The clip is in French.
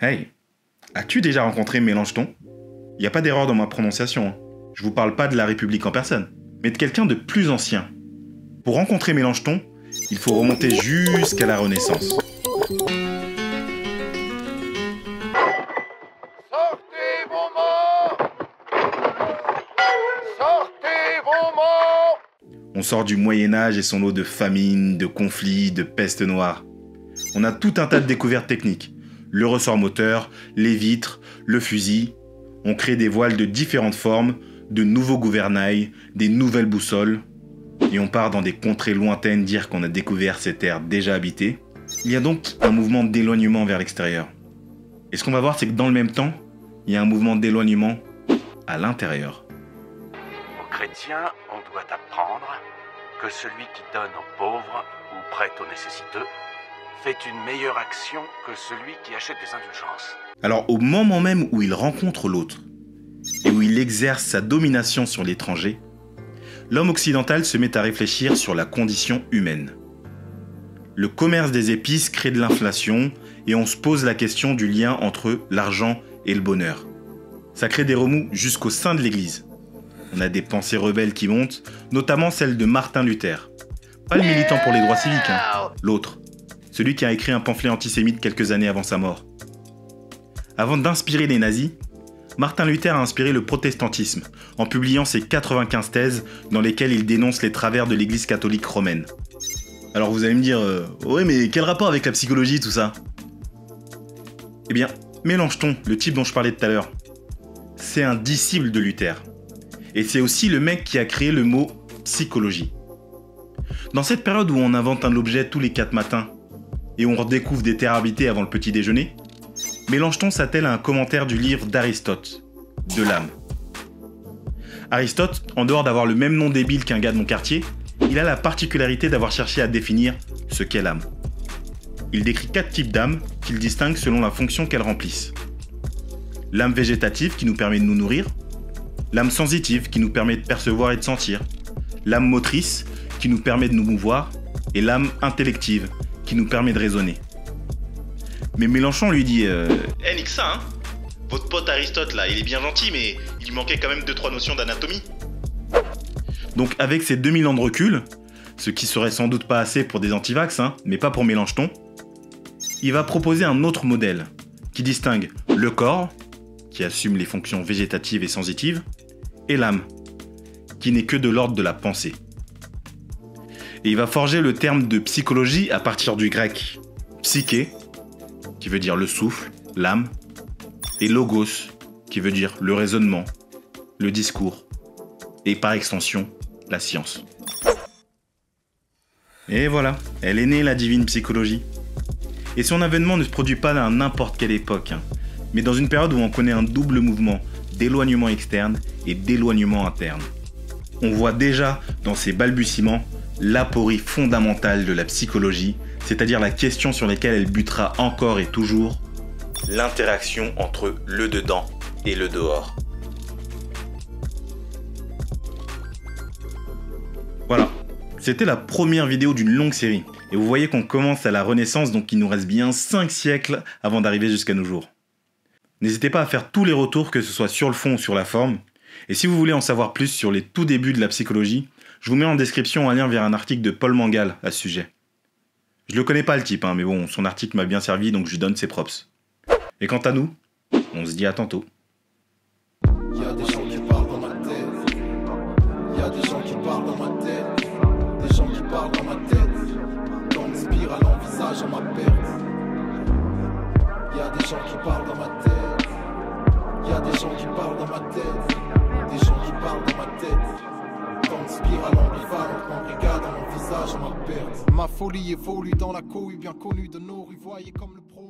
Hey, as-tu déjà rencontré Mélenchon? Il n'y a pas d'erreur dans ma prononciation, hein. Je vous parle pas de la République en personne, mais de quelqu'un de plus ancien. Pour rencontrer Mélenchon, il faut remonter jusqu'à la Renaissance. Sortez vos morts! Sortez vos morts! On sort du Moyen-Âge et son lot de famines, de conflits, de peste noire. On a tout un tas de découvertes techniques. Le ressort moteur, les vitres, le fusil. On crée des voiles de différentes formes, de nouveaux gouvernails, des nouvelles boussoles. Et on part dans des contrées lointaines dire qu'on a découvert ces terres déjà habitées. Il y a donc un mouvement d'éloignement vers l'extérieur. Et ce qu'on va voir, c'est que dans le même temps, il y a un mouvement d'éloignement à l'intérieur. Aux chrétiens, on doit apprendre que celui qui donne aux pauvres ou prête aux nécessiteux fait une meilleure action que celui qui achète des indulgences. Alors au moment même où il rencontre l'autre, et où il exerce sa domination sur l'étranger, l'homme occidental se met à réfléchir sur la condition humaine. Le commerce des épices crée de l'inflation, et on se pose la question du lien entre l'argent et le bonheur. Ça crée des remous jusqu'au sein de l'Église. On a des pensées rebelles qui montent, notamment celle de Martin Luther. Pas le militant pour les droits civiques, hein, l'autre. Celui qui a écrit un pamphlet antisémite quelques années avant sa mort. Avant d'inspirer les nazis, Martin Luther a inspiré le protestantisme en publiant ses 95 thèses dans lesquelles il dénonce les travers de l'église catholique romaine. Alors vous allez me dire, ouais mais quel rapport avec la psychologie tout ça? Eh bien, Mélenchon, le type dont je parlais tout à l'heure, c'est un disciple de Luther. Et c'est aussi le mec qui a créé le mot psychologie. Dans cette période où on invente un objet tous les 4 matins, et on redécouvre des terres habitées avant le petit déjeuner, Mélenchon s'attelle à un commentaire du livre d'Aristote, de l'âme. Aristote, en dehors d'avoir le même nom débile qu'un gars de mon quartier, il a la particularité d'avoir cherché à définir ce qu'est l'âme. Il décrit 4 types d'âmes qu'il distingue selon la fonction qu'elles remplissent. L'âme végétative qui nous permet de nous nourrir, l'âme sensitive qui nous permet de percevoir et de sentir, l'âme motrice qui nous permet de nous mouvoir, et l'âme intellective qui nous permet de raisonner. Mais Mélenchon lui dit nique ça, hein. Votre pote Aristote là, il est bien gentil, mais il lui manquait quand même 2-3 notions d'anatomie. Donc avec ses 2000 ans de recul, ce qui serait sans doute pas assez pour des antivax, hein, mais pas pour Mélenchon, il va proposer un autre modèle qui distingue le corps, qui assume les fonctions végétatives et sensitives, et l'âme, qui n'est que de l'ordre de la pensée. Et il va forger le terme de psychologie à partir du grec psyché, qui veut dire le souffle, l'âme, et logos, qui veut dire le raisonnement, le discours, et par extension, la science. Et voilà, elle est née la divine psychologie. Et son avènement ne se produit pas à n'importe quelle époque, hein, mais dans une période où on connaît un double mouvement d'éloignement externe et d'éloignement interne. On voit déjà dans ces balbutiements l'aporie fondamentale de la psychologie, c'est-à-dire la question sur laquelle elle butera encore et toujours, l'interaction entre le dedans et le dehors. Voilà, c'était la première vidéo d'une longue série, et vous voyez qu'on commence à la Renaissance, donc il nous reste bien 5 siècles avant d'arriver jusqu'à nos jours. N'hésitez pas à faire tous les retours, que ce soit sur le fond ou sur la forme, et si vous voulez en savoir plus sur les tout débuts de la psychologie, je vous mets en description un lien vers un article de Paul Mangal à ce sujet. Je le connais pas le type, hein, mais bon, son article m'a bien servi, donc je lui donne ses props. Et quant à nous, on se dit à tantôt. Y a des gens qui parlent dans ma tête. Y a des gens qui parlent dans ma tête. Des gens qui parlent dans ma tête. Dans une spirale en visage à ma perte. Y a des gens qui parlent dans ma tête. Y a des gens qui parlent dans ma tête. Des gens qui parlent dans ma tête. Dans une spirale ambivalente, m'embrigade à mon visage à ma perte. Ma folie évolue dans la cohue bien connue de nos rues, voyez comme le pro.